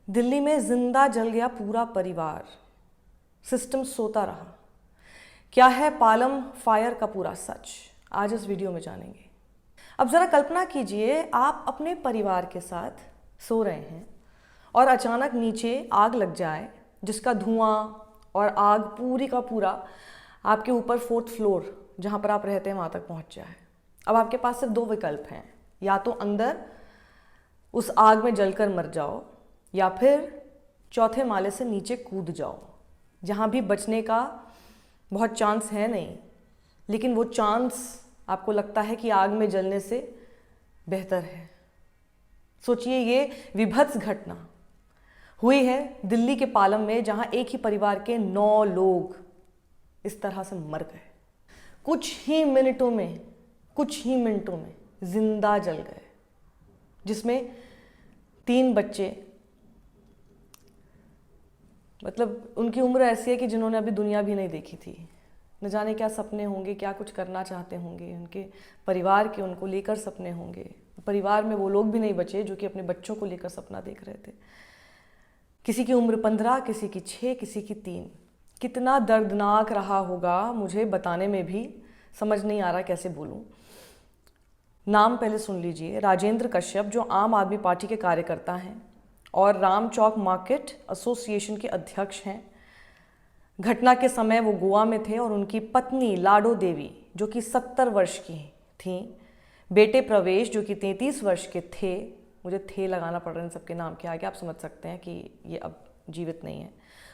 दिल्ली में जिंदा जल गया पूरा परिवार, सिस्टम सोता रहा। क्या है पालम फायर का पूरा सच, आज इस वीडियो में जानेंगे। अब ज़रा कल्पना कीजिए, आप अपने परिवार के साथ सो रहे हैं और अचानक नीचे आग लग जाए, जिसका धुआं और आग पूरी का पूरा आपके ऊपर 4th फ्लोर जहाँ पर आप रहते हैं वहाँ तक पहुँच जाए। अब आपके पास सिर्फ 2 विकल्प हैं, या तो अंदर उस आग में जलकर मर जाओ या फिर 4थे माले से नीचे कूद जाओ, जहाँ भी बचने का बहुत चांस है नहीं, लेकिन वो चांस आपको लगता है कि आग में जलने से बेहतर है। सोचिए, ये विभत्स घटना हुई है दिल्ली के पालम में, जहाँ एक ही परिवार के 9 लोग इस तरह से मर गए। कुछ ही मिनटों में जिंदा जल गए, जिसमें 3 बच्चे, मतलब उनकी उम्र ऐसी है कि जिन्होंने अभी दुनिया भी नहीं देखी थी। न जाने क्या सपने होंगे, क्या कुछ करना चाहते होंगे, उनके परिवार के उनको लेकर सपने होंगे। परिवार में वो लोग भी नहीं बचे जो कि अपने बच्चों को लेकर सपना देख रहे थे। किसी की उम्र 15, किसी की 6, किसी की 3। कितना दर्दनाक रहा होगा, मुझे बताने में भी समझ नहीं आ रहा कैसे बोलूं। नाम पहले सुन लीजिए। राजेंद्र कश्यप, जो आम आदमी पार्टी के कार्यकर्ता हैं और राम चौक मार्केट एसोसिएशन के अध्यक्ष हैं। घटना के समय वो गोवा में थे और उनकी पत्नी लाडो देवी, जो कि 70 वर्ष की थीं, बेटे प्रवेश, जो कि 33 वर्ष के थे, मुझे थे लगाना पड़ रहा है इन सबके नाम के आगे, आप समझ सकते हैं कि ये अब जीवित नहीं है,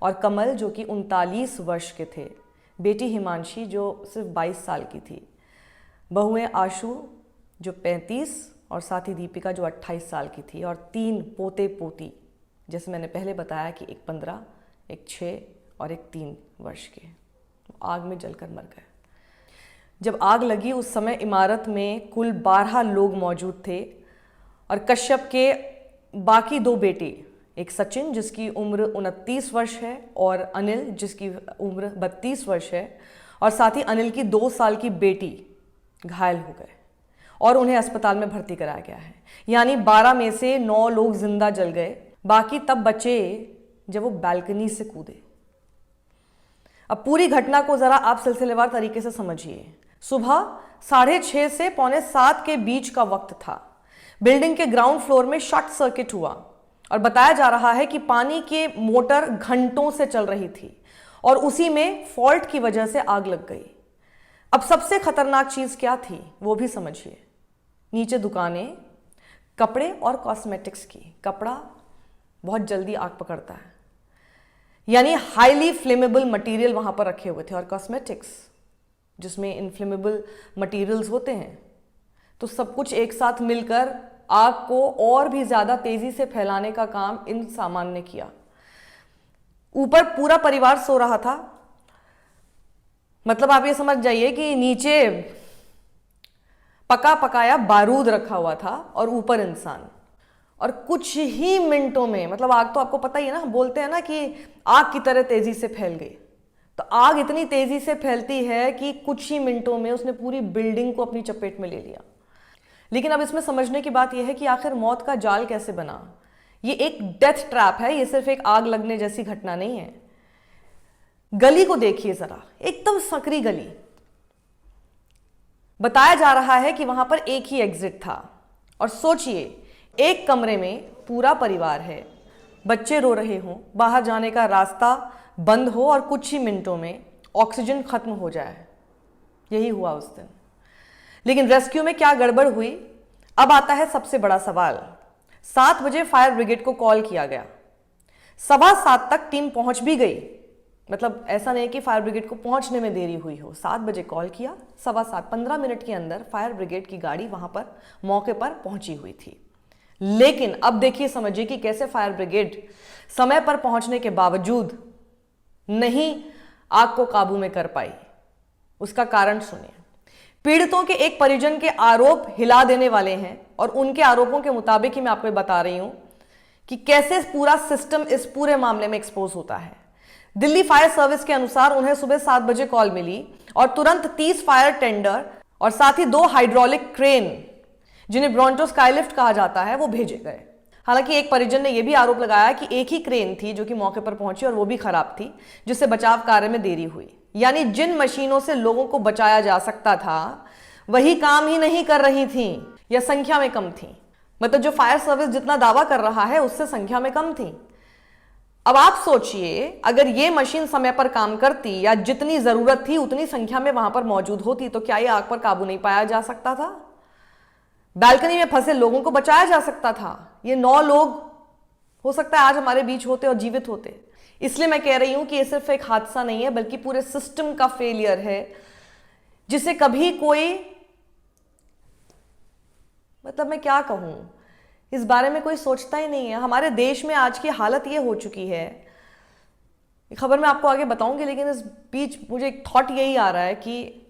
और कमल, जो कि 39 वर्ष के थे, बेटी हिमांशी, जो सिर्फ 22 साल की थी, बहुएं आशु, जो 35, और साथ ही दीपिका, जो 28 साल की थी, और 3 पोते पोती, जैसे मैंने पहले बताया कि एक 15, एक 6 और एक 3 वर्ष के, आग में जलकर मर गए। जब आग लगी उस समय इमारत में कुल 12 लोग मौजूद थे, और कश्यप के बाकी 2 बेटे, एक सचिन जिसकी उम्र 29 वर्ष है, और अनिल जिसकी उम्र 32 वर्ष है, और साथ ही अनिल की 2 साल की बेटी घायल हो गए और उन्हें अस्पताल में भर्ती कराया गया है। यानी 12 में से 9 लोग जिंदा जल गए, बाकी तब बचे जब वो बालकनी से कूदे। अब पूरी घटना को जरा आप सिलसिलेवार तरीके से समझिए। सुबह 6:30 से 6:45 के बीच का वक्त था। बिल्डिंग के ग्राउंड फ्लोर में शॉर्ट सर्किट हुआ और बताया जा रहा है कि पानी की मोटर घंटों से चल रही थी और उसी में फॉल्ट की वजह से आग लग गई। अब सबसे खतरनाक चीज क्या थी वो भी समझिए। नीचे दुकानें, कपड़े और कॉस्मेटिक्स की। कपड़ा बहुत जल्दी आग पकड़ता है, यानी हाईली फ्लेमेबल मटेरियल वहां पर रखे हुए थे, और कॉस्मेटिक्स जिसमें इनफ्लेमेबल मटेरियल्स होते हैं। तो सब कुछ एक साथ मिलकर आग को और भी ज्यादा तेजी से फैलाने का काम इन सामान ने किया। ऊपर पूरा परिवार सो रहा था, मतलब आप ये समझ जाइए कि नीचे पका पकाया बारूद रखा हुआ था और ऊपर इंसान। और कुछ ही मिनटों में, मतलब आग तो आपको पता ही है ना, बोलते हैं ना कि आग की तरह तेजी से फैल गई। तो आग इतनी तेजी से फैलती है कि कुछ ही मिनटों में उसने पूरी बिल्डिंग को अपनी चपेट में ले लिया। लेकिन अब इसमें समझने की बात यह है कि आखिर मौत का जाल कैसे बना। ये एक डेथ ट्रैप है, ये सिर्फ एक आग लगने जैसी घटना नहीं है। गली को देखिए जरा, एकदम संकरी गली। बताया जा रहा है कि वहां पर एक ही एग्जिट था, और सोचिए, एक कमरे में पूरा परिवार है, बच्चे रो रहे हों, बाहर जाने का रास्ता बंद हो और कुछ ही मिनटों में ऑक्सीजन खत्म हो जाए। यही हुआ उस दिन। लेकिन रेस्क्यू में क्या गड़बड़ हुई, अब आता है सबसे बड़ा सवाल। 7 बजे फायर ब्रिगेड को कॉल किया गया, 7:15 तक टीम पहुंच भी गई। मतलब ऐसा नहीं कि फायर ब्रिगेड को पहुंचने में देरी हुई हो। 7 बजे कॉल किया, 7:15, 15 मिनट के अंदर फायर ब्रिगेड की गाड़ी वहां पर मौके पर पहुंची हुई थी। लेकिन अब देखिए, समझिए कि कैसे फायर ब्रिगेड समय पर पहुंचने के बावजूद नहीं आग को काबू में कर पाई। उसका कारण सुनिए। पीड़ितों के एक परिजन के आरोप हिला देने वाले हैं, और उनके आरोपों के मुताबिक ही मैं आपको बता रही हूं कि कैसे पूरा सिस्टम इस पूरे मामले में एक्सपोज होता है। दिल्ली फायर सर्विस के अनुसार उन्हें सुबह 7 बजे कॉल मिली और तुरंत 30 फायर टेंडर और साथ ही 2 हाइड्रोलिक क्रेन, जिन्हें ब्रॉन्टो स्काईलिफ्ट कहा जाता है, वो भेजे गए। हालांकि एक परिजन ने यह भी आरोप लगाया कि एक ही क्रेन थी जो कि मौके पर पहुंची और वो भी खराब थी, जिससे बचाव कार्य में देरी हुई। यानी जिन मशीनों से लोगों को बचाया जा सकता था वही काम ही नहीं कर रही थी या संख्या में कम थी। मतलब जो फायर सर्विस जितना दावा कर रहा है उससे संख्या में कम थी। अब आप सोचिए, अगर ये मशीन समय पर काम करती या जितनी जरूरत थी उतनी संख्या में वहां पर मौजूद होती तो क्या ये आग पर काबू नहीं पाया जा सकता था? बालकनी में फंसे लोगों को बचाया जा सकता था। ये 9 लोग हो सकता है आज हमारे बीच होते और जीवित होते। इसलिए मैं कह रही हूं कि ये सिर्फ एक हादसा नहीं है बल्कि पूरे सिस्टम का फेलियर है, जिसे कभी कोई, मतलब मैं क्या कहूं, इस बारे में कोई सोचता ही नहीं है। हमारे देश में आज की हालत ये हो चुकी है, खबर मैं आपको आगे बताऊंगी, लेकिन इस बीच मुझे एक थॉट यही आ रहा है कि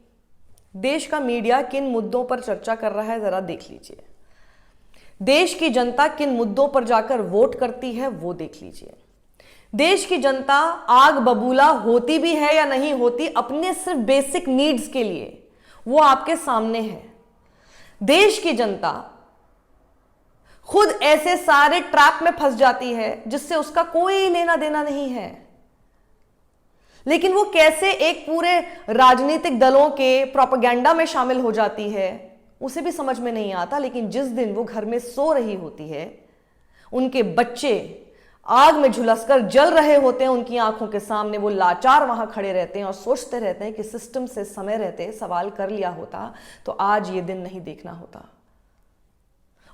देश का मीडिया किन मुद्दों पर चर्चा कर रहा है जरा देख लीजिए। देश की जनता किन मुद्दों पर जाकर वोट करती है वो देख लीजिए। देश की जनता आग बबूला होती भी है या नहीं होती अपने सिर्फ बेसिक नीड्स के लिए, वो आपके सामने है। देश की जनता खुद ऐसे सारे ट्रैप में फंस जाती है जिससे उसका कोई लेना देना नहीं है, लेकिन वो कैसे एक पूरे राजनीतिक दलों के प्रोपेगेंडा में शामिल हो जाती है उसे भी समझ में नहीं आता। लेकिन जिस दिन वो घर में सो रही होती है, उनके बच्चे आग में झुलसकर जल रहे होते हैं उनकी आंखों के सामने, वो लाचार वहां खड़े रहते हैं और सोचते रहते हैं कि सिस्टम से समय रहते सवाल कर लिया होता तो आज ये दिन नहीं देखना होता।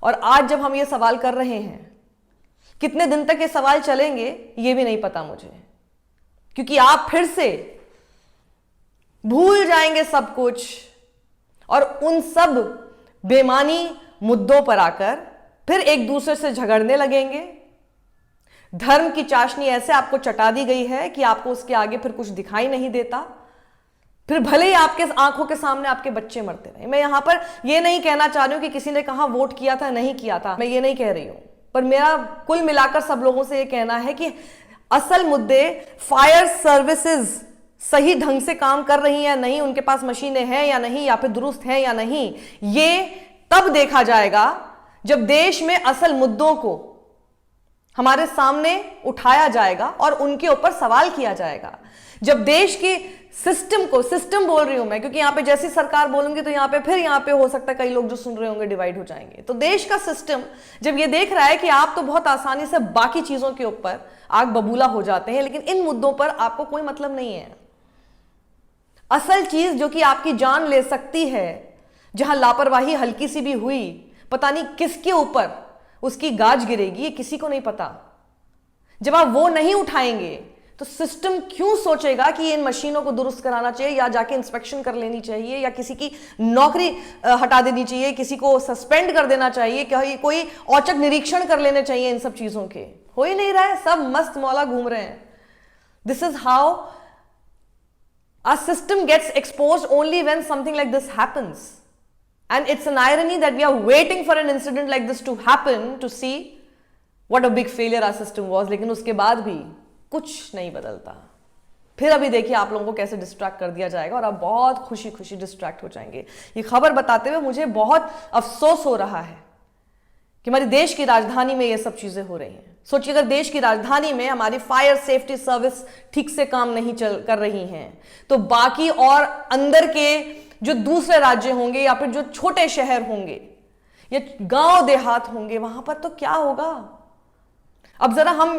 और आज जब हम ये सवाल कर रहे हैं, कितने दिन तक ये सवाल चलेंगे ये भी नहीं पता मुझे, क्योंकि आप फिर से भूल जाएंगे सब कुछ और उन सब बेमानी मुद्दों पर आकर फिर एक दूसरे से झगड़ने लगेंगे। धर्म की चाशनी ऐसे आपको चटा दी गई है कि आपको उसके आगे फिर कुछ दिखाई नहीं देता। फिर भले ही आपके आंखों के सामने आपके बच्चे मरते रहे। मैं यहां पर यह नहीं कहना चाह रही हूं कि किसी ने कहा वोट किया था नहीं किया था, मैं ये नहीं कह रही हूं, पर मेरा कुल मिलाकर सब लोगों से यह कहना है कि असल मुद्दे फायर सर्विसेज सही ढंग से काम कर रही हैं या नहीं, उनके पास मशीनें हैं या नहीं, या फिर दुरुस्त हैं या नहीं, ये तब देखा जाएगा जब देश में असल मुद्दों को हमारे सामने उठाया जाएगा और उनके ऊपर सवाल किया जाएगा। जब देश की सिस्टम को, सिस्टम बोल रही हूं मैं क्योंकि यहां पे जैसी सरकार बोलूंगी तो यहां पे हो सकता है कई लोग जो सुन रहे होंगे डिवाइड हो जाएंगे। तो देश का सिस्टम जब ये देख रहा है कि आप तो बहुत आसानी से बाकी चीजों के ऊपर आग बबूला हो जाते हैं लेकिन इन मुद्दों पर आपको कोई मतलब नहीं है, असल चीज जो कि आपकी जान ले सकती है, जहां लापरवाही हल्की सी भी हुई, पता नहीं किसके ऊपर उसकी गाज गिरेगी, ये किसी को नहीं पता। जब आप वो नहीं उठाएंगे तो सिस्टम क्यों सोचेगा कि इन मशीनों को दुरुस्त कराना चाहिए या जाके इंस्पेक्शन कर लेनी चाहिए या किसी की नौकरी हटा देनी चाहिए, किसी को सस्पेंड कर देना चाहिए, कोई औचक निरीक्षण कर लेने चाहिए। इन सब चीजों के हो ही नहीं रहा है, सब मस्त मौला घूम रहे हैं। This is how our system gets exposed only when something like this happens, and it's an irony that we are waiting for an incident like this to happen to see what a big failure our system was, लेकिन उसके बाद भी कुछ नहीं बदलता। फिर अभी देखिए आप लोगों को कैसे डिस्ट्रैक्ट कर दिया जाएगा और आप बहुत खुशी खुशी डिस्ट्रैक्ट हो जाएंगे। ये खबर बताते हुए मुझे बहुत अफसोस हो रहा है कि हमारे देश की राजधानी में ये सब चीजें हो रही हैं। सोचिए अगर देश की राजधानी में हमारी फायर सेफ्टी सर्विस ठीक से काम नहीं कर रही हैं तो बाकी और अंदर के जो दूसरे राज्य होंगे या फिर जो छोटे शहर होंगे या गांव देहात होंगे वहां पर तो क्या होगा। अब जरा हम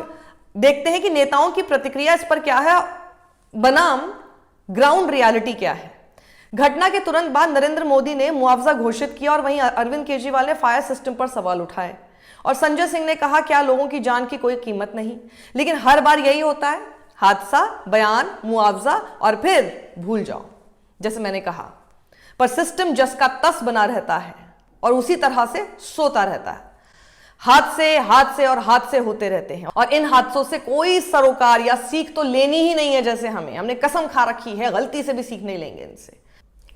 देखते हैं कि नेताओं की प्रतिक्रिया इस पर क्या है बनाम ग्राउंड रियलिटी क्या है। घटना के तुरंत बाद नरेंद्र मोदी ने मुआवजा घोषित किया और वहीं अरविंद केजरीवाल ने फायर सिस्टम पर सवाल उठाए और संजय सिंह ने कहा क्या लोगों की जान की कोई कीमत नहीं। लेकिन हर बार यही होता है, हादसा, बयान, मुआवजा और फिर भूल जाओ, जैसे मैंने कहा। पर सिस्टम जस का तस बना रहता है और उसी तरह से सोता रहता है। हादसे और हादसे होते रहते हैं और इन हादसों से कोई सरोकार या सीख तो लेनी ही नहीं है। जैसे हमने कसम खा रखी है, गलती से भी सीख नहीं लेंगे इनसे।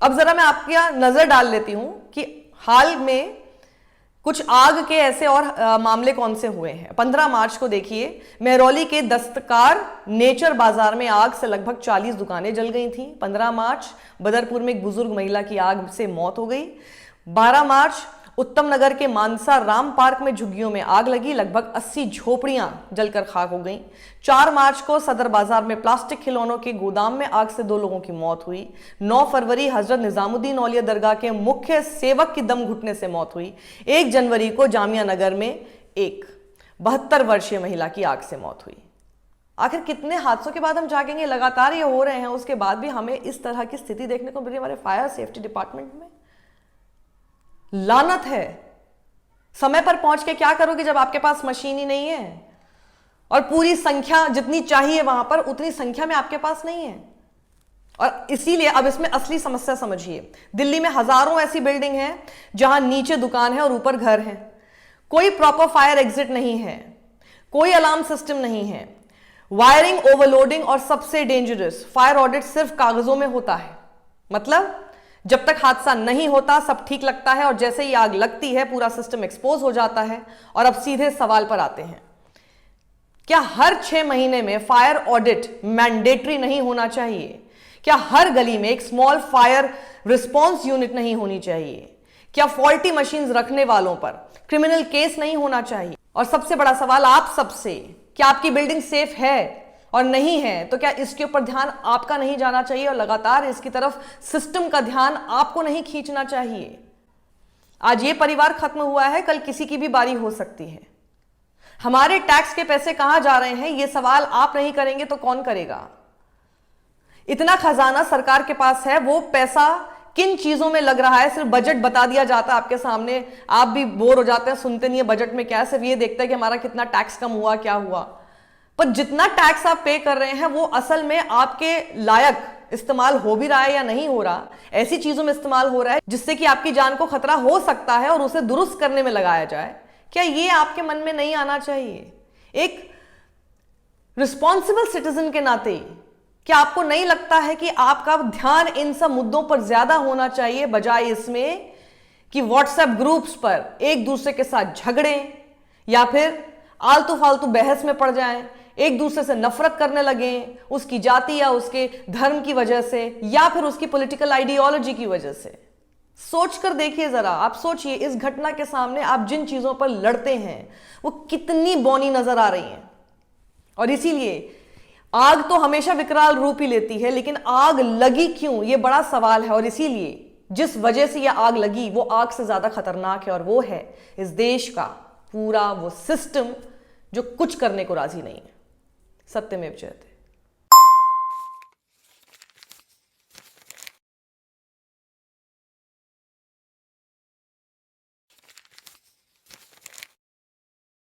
अब जरा मैं आपकी नजर डाल लेती हूं कि हाल में कुछ आग के ऐसे और मामले कौन से हुए हैं। 15 मार्च को देखिए महरौली के दस्तकार नेचर बाजार में आग से लगभग 40 दुकानें जल गई थीं। 15 मार्च बदरपुर में एक बुजुर्ग महिला की आग से मौत हो गई। 12 मार्च उत्तम नगर के मानसा राम पार्क में झुग्गियों में आग लगी, लगभग 80 झोपड़ियां जलकर खाक हो गईं। 4 मार्च को सदर बाजार में प्लास्टिक खिलौनों के गोदाम में आग से 2 लोगों की मौत हुई। 9 फरवरी हजरत निजामुद्दीन औलिया दरगाह के मुख्य सेवक की दम घुटने से मौत हुई। 1 जनवरी को जामिया नगर में एक 72 वर्षीय महिला की आग से मौत हुई। आखिर कितने हादसों के बाद हम जागेंगे? लगातार ये हो रहे हैं, उसके बाद भी हमें इस तरह की स्थिति देखने को मिल रही है हमारे फायर सेफ्टी डिपार्टमेंट में। लानत है। समय पर पहुंच के क्या करोगे जब आपके पास मशीन ही नहीं है और पूरी संख्या जितनी चाहिए वहां पर उतनी संख्या में आपके पास नहीं है। और इसीलिए अब इसमें असली समस्या समझिए। दिल्ली में हजारों ऐसी बिल्डिंग हैं जहां नीचे दुकान है और ऊपर घर है। कोई प्रॉपर फायर एग्जिट नहीं है, कोई अलार्म सिस्टम नहीं है, वायरिंग ओवरलोडिंग, और सबसे डेंजरस फायर ऑडिट सिर्फ कागजों में होता है। मतलब जब तक हादसा नहीं होता सब ठीक लगता है और जैसे ही आग लगती है पूरा सिस्टम एक्सपोज हो जाता है। और अब सीधे सवाल पर आते हैं, क्या हर 6 महीने में फायर ऑडिट मैंडेटरी नहीं होना चाहिए? क्या हर गली में एक स्मॉल फायर रिस्पॉन्स यूनिट नहीं होनी चाहिए? क्या फॉल्टी मशीन्स रखने वालों पर क्रिमिनल केस नहीं होना चाहिए? और सबसे बड़ा सवाल आप सबसे, क्या आपकी बिल्डिंग सेफ है? और नहीं है तो क्या इसके ऊपर ध्यान आपका नहीं जाना चाहिए और लगातार इसकी तरफ सिस्टम का ध्यान आपको नहीं खींचना चाहिए? आज ये परिवार खत्म हुआ है, कल किसी की भी बारी हो सकती है। हमारे टैक्स के पैसे कहां जा रहे हैं, ये सवाल आप नहीं करेंगे तो कौन करेगा? इतना खजाना सरकार के पास है, वो पैसा किन चीजों में लग रहा है? सिर्फ बजट बता दिया जाता है आपके सामने, आप भी बोर हो जाते हैं, सुनते नहीं है बजट में क्या है, सिर्फ ये देखते हैं कि हमारा कितना टैक्स कम हुआ, क्या हुआ। पर जितना टैक्स आप पे कर रहे हैं वो असल में आपके लायक इस्तेमाल हो भी रहा है या नहीं हो रहा, ऐसी चीजों में इस्तेमाल हो रहा है जिससे कि आपकी जान को खतरा हो सकता है और उसे दुरुस्त करने में लगाया जाए। क्या ये आपके मन में नहीं आना चाहिए? एक रिस्पॉन्सिबल सिटीजन के नाते क्या आपको नहीं लगता है कि आपका ध्यान इन सब मुद्दों पर ज्यादा होना चाहिए, बजाय इसमें कि व्हाट्सएप ग्रुप्स पर एक दूसरे के साथ झगड़ें या फिर आलतू फालतू बहस में पड़ जाएं, एक दूसरे से नफरत करने लगे उसकी जाति या उसके धर्म की वजह से या फिर उसकी पॉलिटिकल आइडियोलॉजी की वजह से? सोच कर देखिए जरा, आप सोचिए इस घटना के सामने आप जिन चीजों पर लड़ते हैं वो कितनी बौनी नजर आ रही हैं। और इसीलिए आग तो हमेशा विकराल रूप ही लेती है, लेकिन आग लगी क्यों, ये बड़ा सवाल है। और इसीलिए जिस वजह से यह आग लगी वो आग से ज्यादा खतरनाक है और वो है इस देश का पूरा वो सिस्टम जो कुछ करने को राजी नहीं है। सत्यमेव जयते।